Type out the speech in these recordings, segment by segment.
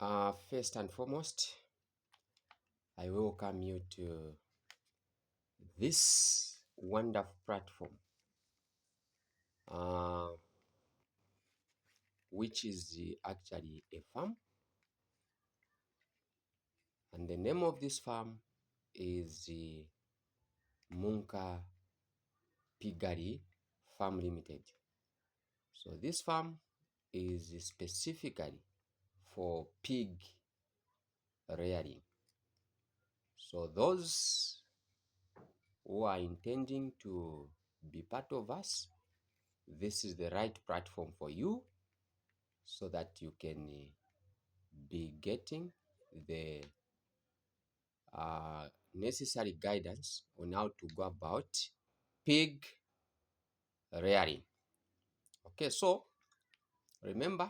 First and foremost, I welcome you to this wonderful platform, uh, which is actually a farm, and the name of this farm is Munka Piggery Farm Limited. So this farm is specifically for pig rearing. So those who are intending to be part of us, this is the right platform for you so that you can be getting the necessary guidance on how to go about pig rearing. Okay, so remember,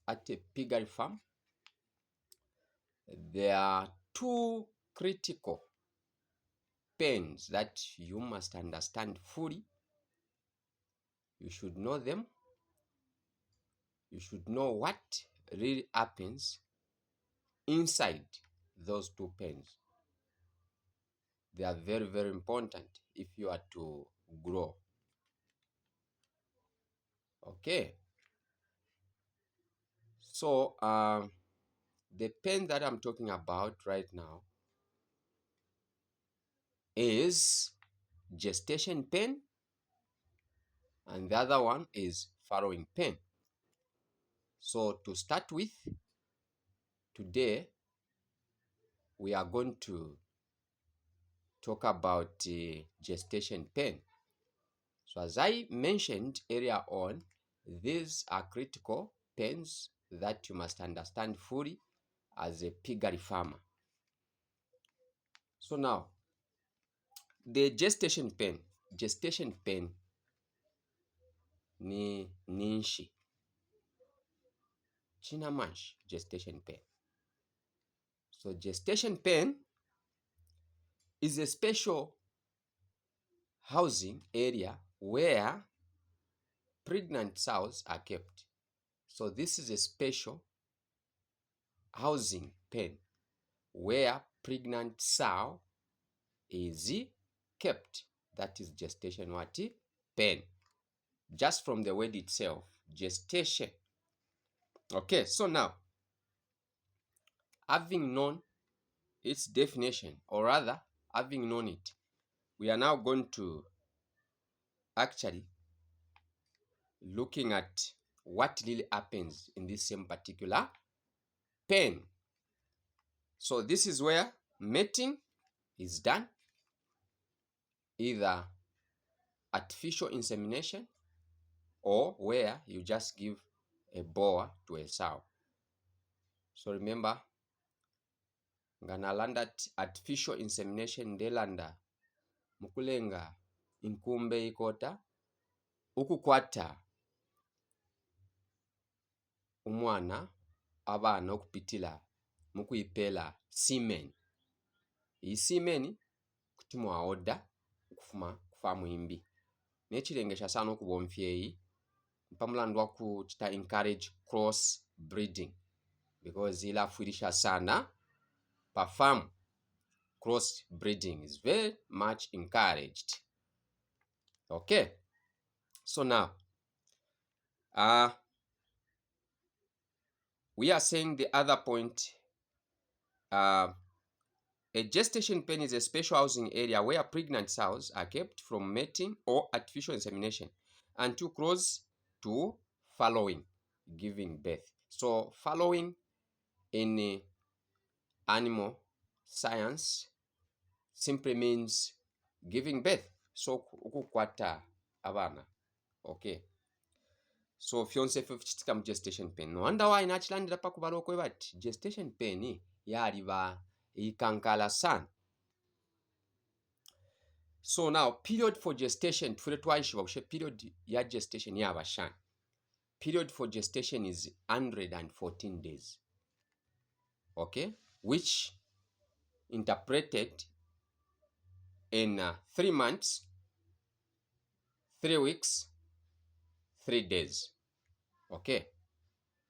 at a piggery farm, there are two critical pens that you must understand fully. You should know them. You should know what really happens inside those two pens. They are very, very important if you are to grow. Okay. So the pen that I'm talking about right now is gestation pen, and the other one is farrowing pen. So to start with, today we are going to talk about gestation pen. So as I mentioned earlier on, these are critical pens that you must understand fully as a piggery farmer. So now, the gestation pen ni nshi china manshi gestation pen. So gestation pen is a special housing area where pregnant sows are kept. So this is a special housing pen where pregnant sow is kept. That is gestation what? Pen. Just from the word itself, gestation. Okay, so now, having known its definition, or rather, having known it, we are now going to actually looking at what really happens in this same particular pen. So this is where mating is done, either artificial insemination or where you just give a boa to a sow. So remember, nganalanda artificial insemination ndelanda mukulenga inkumbe ikota ukukwata umwana abana okupitila mukuyipela semen. Iyi semen kutimwa oda okufuma kufamu imbi nechilengesha sana okuba omufyeyi mpamulandwa ku chita encourage cross breeding because ila fuilisha sana pa farm. Cross breeding is very much encouraged. Okay, so now we are saying the other point. A gestation pen is a special housing area where pregnant sows are kept from mating or artificial insemination and too close to following, giving birth. So following in animal science simply means giving birth. So ukukwata abana. Okay. So fyonse chitika mu gestation pen. No wonder why inachilandira pakubala okwe bati gestation pen yaliba ikankala sana. So now, period for gestation, period ya gestation ya abashan. Period for gestation is 114 days. Okay, which interpreted in 3 months, 3 weeks, 3 days. Okay,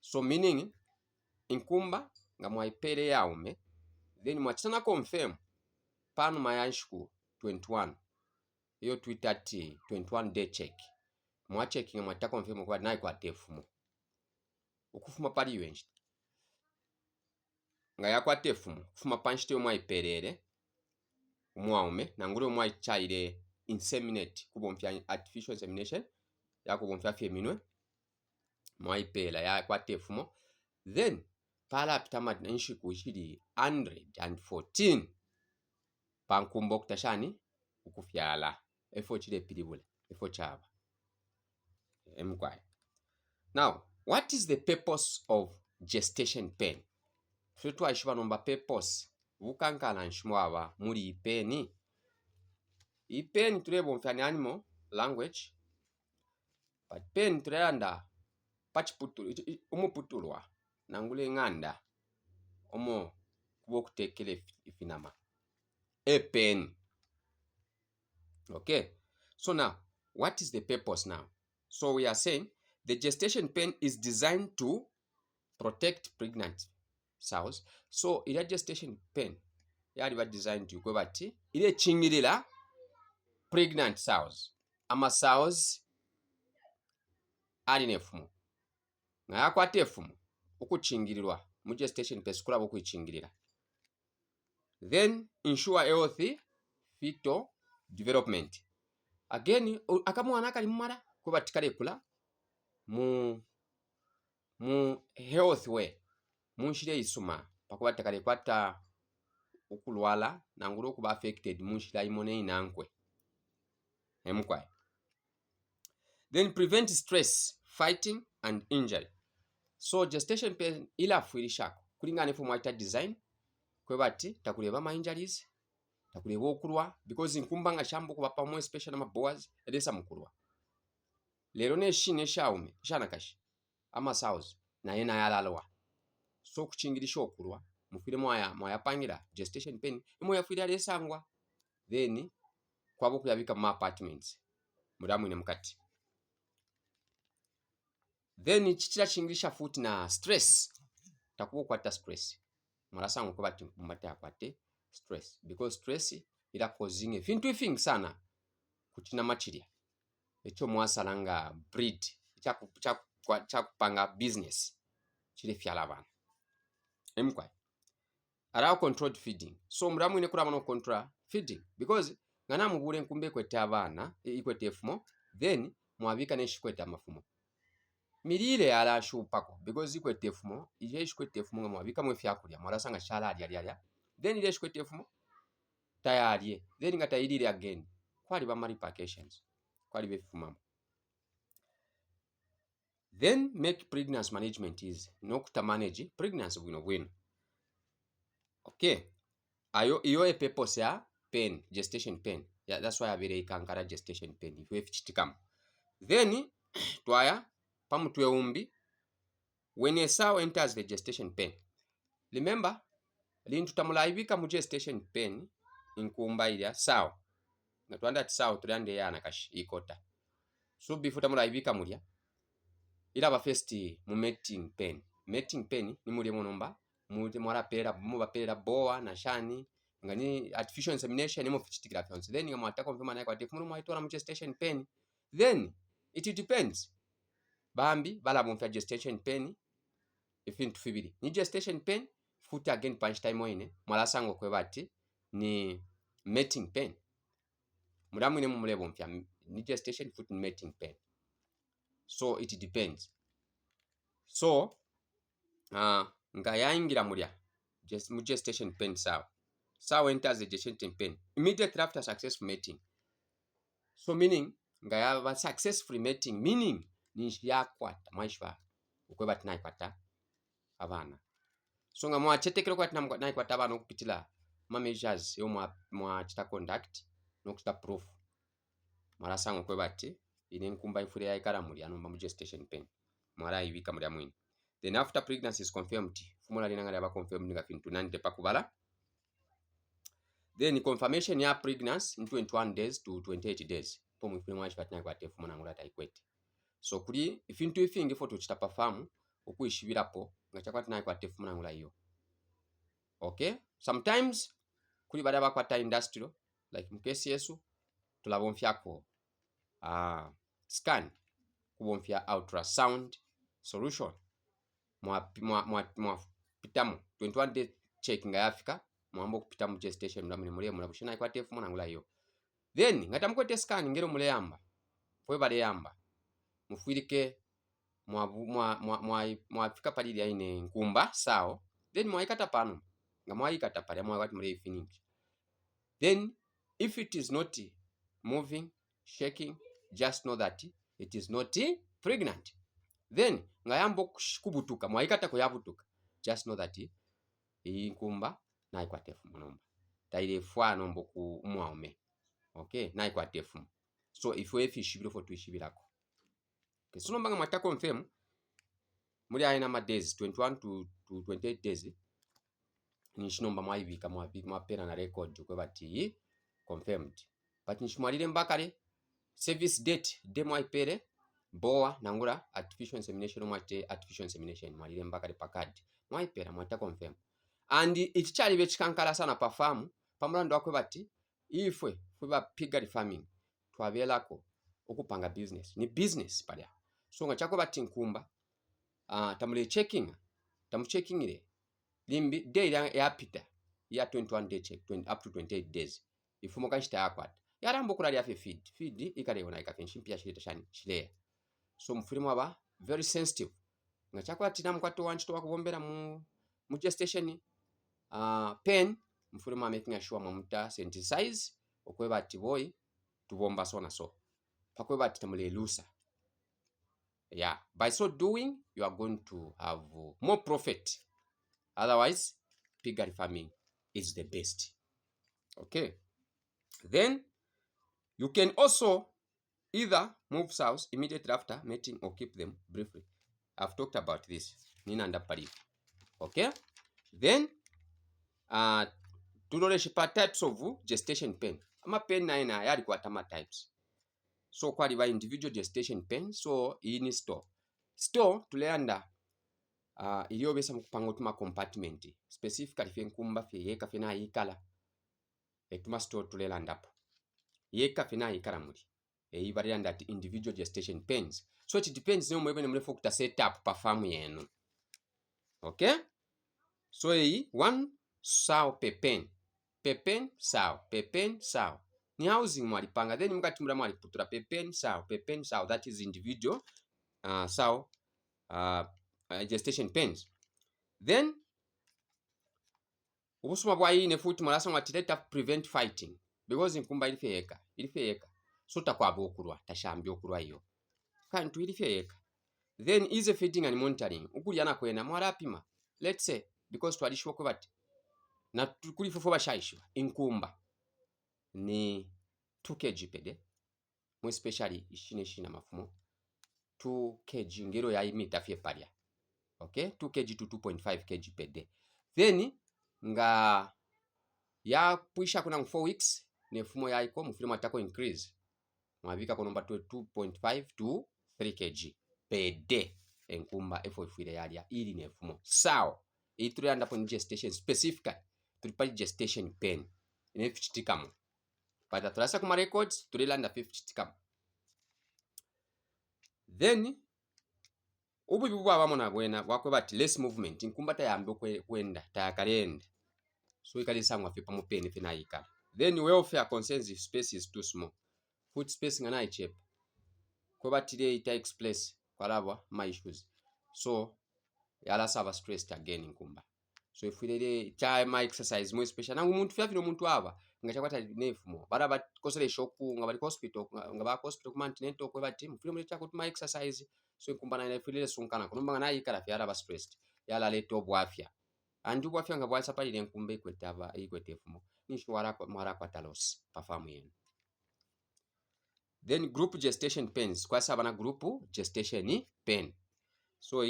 so meaning inkumba nga mwaipere yaume then mwachana confirm pano mayanshiku 21 iyo tweet ati 21 day check mwa checking mwata confirm kwa nayi kwa tefumo ukufuma pali wenji nga yakwa tefumo kufuma panchite mwaiperere umwaume nangule mwaichaire inseminate kubompya artificial insemination yakubompya feminwe mwaipela yakwa tefumo then pala pitama nshiku chili 114 pankumbo kutashani ukufyala efo chile pilibule efo chaba emkwai. Now what is the purpose of gestation pain? Fitu aishiba nomba purpose vukankala nshimwaba muri ipeni. Ipeni tulebo mfani animal language but pain tuleyanda pachiputulu umuputulwa nangule nganda omo kubo kutekele ifinama a pain. Okay, so now what is the purpose now? So we are saying the gestation pain is designed to protect pregnant sows. So ila gestation pain yali ba designed to kweba ti ile chingirira pregnant sows ama sows ali nefumu nga yakwata efumu okuchingirirwa mu gestation pain sikulaba okuichingirira then ensure healthy fetal development. Again akamwana kali mumara kuba tikale kula mu health way munshire isuma pakuba tikale kwata okulwala nangulu okuba affected munshira imone inankwe emkwai. Then prevent stress, fighting and injury. So gestation pain ila fuirishako kulingana ifu mwaita design kwebati takuleba ma injuries takuleba okulwa because nkumbanga shambo kuba pamwe especially ama boas edesa mukulwa lero ne shine shaume shana kashi ama sows na yena yalalwa so kuchingirisha okulwa mufire mwaya pangira gestation pain imo yafira lesangwa then kwabo kuyabika mu apartments mudamu ine mukati. Then chichira chingirisha futi na stress takubo kwata stress marasango kuba timbata yakwate stress because stress ila causing fintu ifing sana kuchina machiria echo mwasalanga breed chakupanga business chile fyala bana emkwai allow controlled feeding. So muramu ine kula mano control feeding because ngana mubule nkumbe kwete abana ikwete efumo then mwabika neshikwete amafumo milile ala shupako because ikwete efumo ije shikwete efumo nga mwabika mwe fyakulya mwarasanga shala alya then ile shikwete efumo tayari then ngata ilile again kwali ba repercussions kwali befumama. Then make pregnancy management easy nokuta manage pregnancy bwino. Okay, iyo e purpose ya pain gestation pain yeah, that's why abire ikankara gestation pain if we fichitikam. Then twaya pamutwe umbi when a sow enters the gestation pain, remember lintu tamulaibika mu gestation pain inkumba ilya sow nga twanda ati sow tulande yana kashi ikota so before tamulaibika mulya ila ba first mu mating pain ni mulye monomba mute mwarapera mubapera boa na shani ngani artificial insemination imo fichitikira fiance then nga mwataka confirm naye kwa tefu mwaitola mu gestation pain then it depends bambi bala mu gestation pain ifintu fibiri ni gestation pain futi again punch time ine mwalasango kwebati ni mating pain mudamu ine mumulebo mpya ni gestation futi ni mating pain so it depends. So nga yaingira mulya mu gestation pain sawa enters the gestation pain immediately after successful mating, so meaning nga yaba successful mating meaning ni yakwata maishwa ukwebati naikwata abana so nga mwachetekero kwati naikwata abana okupitila ma measures yo mwa chita conduct nokuta proof marasango kwebati ine nkumba ifure ya ikara mulya no mu gestation pain mwara ibika mulya mwini. Then after pregnancy is confirmed fumula linanga yaba confirmed nga fintu nande pakubala then confirmation ya pregnancy in 21 days to 28 days pomu ifure mwa chipati naikwata fumuna ngula taikwete so kuli ifintu ifingi foto chita perform okuishibirapo nga chakwati naikwata fumuna ngula iyo Okay, sometimes kuli bali abakwata industrial like mukesi yesu tulabonfyako scan kubonfya ultrasound solution mwapitamu 21 day check nga yafika mwamba okupitamu gestation mlamune mule mulabushina ikwate efumo nangula yo then ngata mukwete scan ngero mule yamba fwe bale yamba mufwirike mwafika palili yaine nkumba sao then mwaikata pano nga mwaikata pale mwawati mule finish. Then if it is not moving, shaking, just know that it is not pregnant. Then nga yambo kubutuka mwaikata ko yabutuka, just know that iyi nkumba naikwatefu munomba taile fwa nombo ku mwaume. Okay, naikwatefu. So if we fish biro for tuishibirako. Okay, so nombanga mwata confirm muri aina ma days 21 to 28 days nishinomba mwaibika mwapera na record kwe bati confirmed. But nishimwalire mbakale service date de mwaipere boa nangura artificial insemination mwate artificial insemination mwalire mbakale pakadi mwaipera mwata confirm. And ichichali bechikankala sana pa farm pamulando akwe bati ifwe fwe piggery farming twabelako okupanga business ni business palya. So nga chako bati nkumba tamule checking tamucheckingire limbi day ya pita ya 21 day check up to 28 days ifumo kanchita yakwata yarambo kulali afi feed ikaleona ikafenshi pia chileta shani chilea. So mfirimu aba very sensitive nga chako ati namukwato wanchito wakubombera mu gestation pen mfirimu making sure mamuta synthesize okweba ati boy tubomba so na so pakweba ati tamule lusa. Yeah, by so doing you are going to have more profit. Otherwise piggery farming is the best. Okay, then you can also either move sows immediately after mating or keep them briefly. I've talked about this nina ndapali. Okay, then tuloleshipa types of gestation pen. Ama pen naina yali kwa tama types. So kwali ba individual gestation pen. So ini store tuleanda iliyo besa mukupanga otuma compartment specifically fye nkumba fye yeka fye na yikala etuma store tulelanda po yeka fye na yikala muli eyibalira ndati individual gestation pens. So it depends ne mwebene mule fokta setup pa farm yenu. Okay, so one sow per pen sow ni housing mwalipanga then mukati mula mwaliputura per pen sow that is individual sow gestation pens. Then ubusuma bwa yine futi mwalasa mwatileta prevent fighting because nkumba ilifeyeka so takwaba okulwa tashambi okulwa iyo kantu ilifeyeka. Then easy feeding and monitoring ukulyana kwena mwalapima let's say because twalishwa kwe bati na kulifufo bashayishwa inkumba ni 2 kg per day mwe especially ishine mafumo 2 kg ngero ya imita fye palya. Okay, 2 kg to 2.5 kg per day. Then nga ya puisha kuna 4 weeks nefumo yaiko mufilimo atako increase mwabika konomba 2.5 to 3 kg per day enkumba efo ifwire yalia ili nefumo sao itulanda po gestation specifically tulipali gestation pen inefichitikamo pata tulasa kuma records tulilanda 50 then ububi bwaba mona bwena bwakwe bati less movement nkumba tayambe kwenda tayakalenda so ikalisangwa fipa mupeni fina yikala. Then welfare concerns if space is too small food space ngana ichepa kwe bati le it takes place kwalabwa my issues so yala saba stressed again nkumba. So ifwilele time exercise more special nangu muntu fyafino muntu aba ngachakwata nefumo baraba kosele shoku ngabali hospital ngaba hospital ku continental kwe bati mfilimo lecha kutuma exercise so nkumba na ifwilele sunkana kunomba ngana yikala fyala ba stressed yala leto bwafya andi bwafya ngabwa sapali nkumba ikwetaba ikwetefumo nishwara kwa mara kwa talos perform yenu. Then group gestation pens kwa sabana group gestation pen. So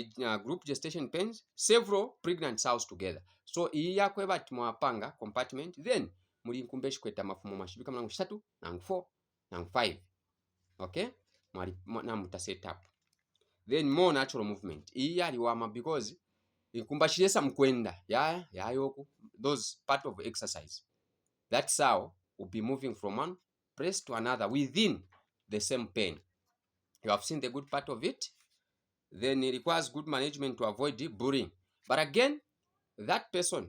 group gestation pens several pregnant sows together. So iya kwe bati mwapanga compartment then muri nkumbe shikweta mafumo mashibika mlangu 3 nangu 4 nangu 5. Okay, mwali na muta setup. Then more natural movement iya liwama because nkumba shiresa mkwenda ya yoku those part of exercise, that sow will be moving from one place to another within the same pen. You have seen the good part of it. Then it requires good management to avoid bullying. But again, that person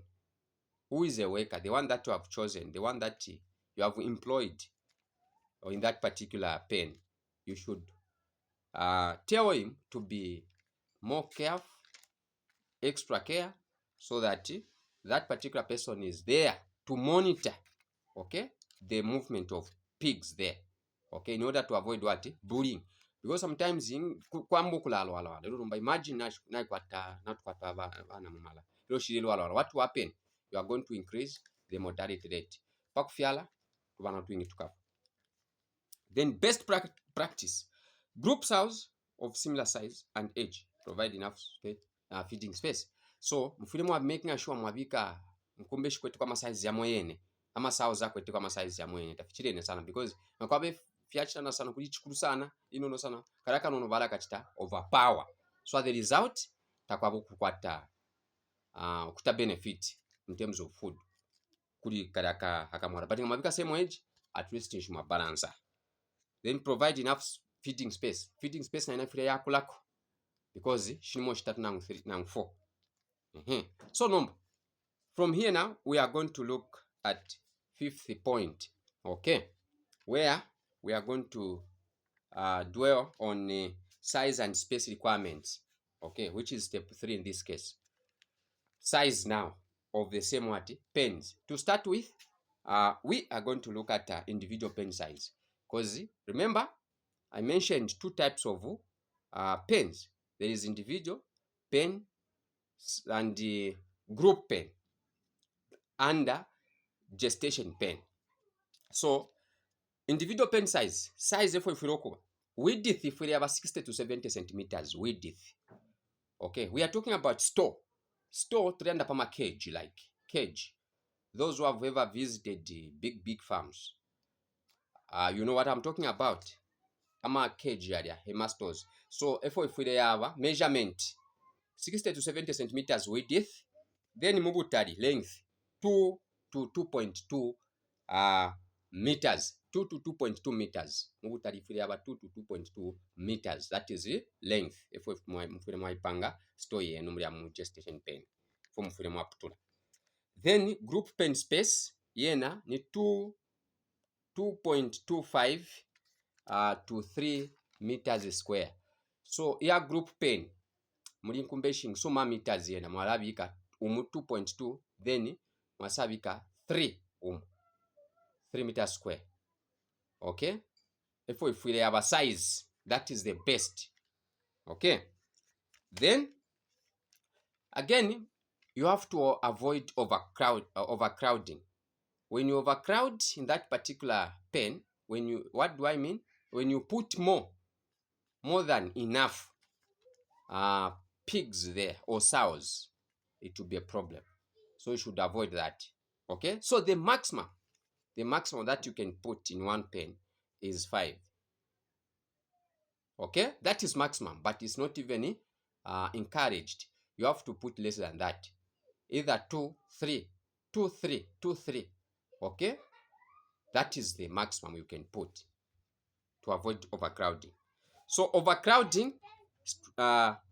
who is a worker, the one that you have chosen, the one that you have employed or in that particular pen, you should tell him to be more careful, extra care, so that that particular person is there to monitor, okay, the movement of pigs there, okay, in order to avoid what? Bullying. Because sometimes kwamba okulalwala lero lumba imagine nakwata abana mumala lero shiri lwalwala, what will happen? You are going to increase the mortality rate pakufyala tubana twingi tukafa. Then best practice, group sows of similar size and age provide enough space, feeding space. So mufile mwa making sure mwabika mkumbeshi kwetu kwa size ya moyene ama sows za kwetu kwa size ya moyene tafichirene sana, because makwabe fyachana sana kulichikuru sana inono sana karaka nono bala kachita overpower. So the result takwabu kukwata kuta benefit in terms of food kuli karaka hakamwara, but mwabika same age at least nshuma balance. Then provide enough feeding space. Feeding space na inafire yakulako because shinimo shitatu nangu 4. So number from here now we are going to look at fifth point, okay, where we are going to dwell on size and space requirements, okay, which is step 3 in this case. Size now of the same what pens. To start with, we are going to look at individual pen size, because remember I mentioned 2 types of pens. There is individual pen and group pen under gestation pen. So individual pen size efo ifurokuba width ifuri aba 60 to 70 centimeters width. Okay, we are talking about store turianda pama cage, like cage. Those who have ever visited big farms, you know what I'm talking about. Ama cage area stores. So efo ifuri aba measurement 60 to 70 centimeters width, then mubutali length 2 to 2.2 meters, 2 to 2.2 meters. Mubutali ifuri aba 2 to 2.2 meters. That is length efo mfure mwaipanga store yenu muri mu gestation pen fo mfure mwaputula. Then group pen space yena ni 2.25 to 3 meters square. So ya group pen muri nkumbeshing soma meters yena mwalabika 2.2, then mwasabika 3 meters square. Okay, efo ifwire yaba size, that is the best. Okay, then again you have to avoid overcrowding. When you overcrowd in that particular pen, what do I mean? When you put more than enough pigs there or sows, it will be a problem. So you should avoid that. Okay, so the maximum that you can put in one pen is 5. Okay, that is maximum, but it's not even encouraged. You have to put less than that, either 2, 3, 2, 3, 2, 3. Okay, that is the maximum you can put to avoid overcrowding. So overcrowding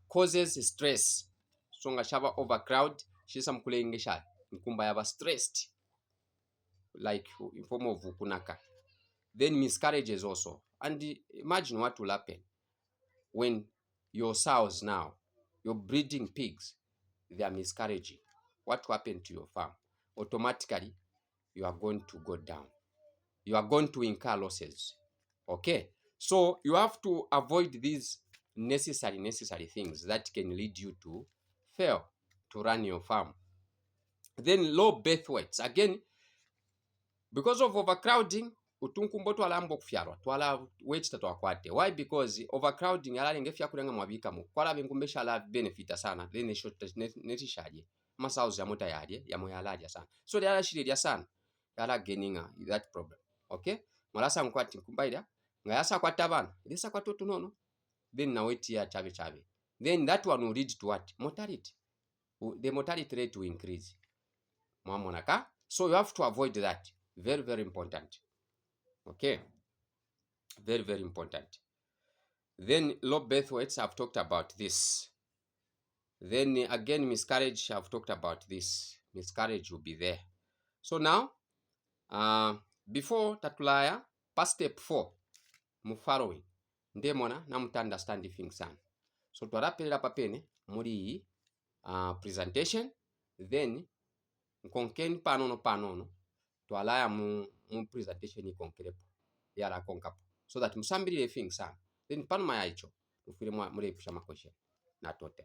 causes stress. So ngashaba overcrowd shisa mkulengesha nkumba yaba stressed, like in form of kunaka. Then miscarriages also. And imagine what will happen when your sows now, your breeding pigs, they are miscarriaging. What will happen to your farm? Automatically you are going to go down. You are going to incur losses. Okay, so you have to avoid these necessary things that can lead you to fail to run your farm. Then low birth weights. Again, because of overcrowding, utunkumbo twalambo kufyalwa twala weight tatwakwate. Why? Because overcrowding alalenge fyakulenga mwabika mu kwala benkumbesha ala benefita sana then netishaje masaus ya mota yalye ya moyalaja sana, so they are shirya sana yala gaining that problem. Okay, malasa nkwati kumbaida ngayasa kwata bana ilisa kwata tunono, then na weight ya chabe, then that one will lead to what? Mortality. The mortality rate will increase. mwamonaka. So you have to avoid that. Very, very important. Okay, very, very important. Then low birth weights, I've talked about this. Then again, miscarriage, I've talked about this. Miscarriage will be there. So now, before tatulaya, past step 4 mu following ndemona namuta understand things sana. So twalapirira papene muri presentation, then nkonkeni panono twalaya mu presentation ikonkerepo yala konkapo, so that musambirire things sana, then pano maya icho mufire muri epusha makweshe na tote.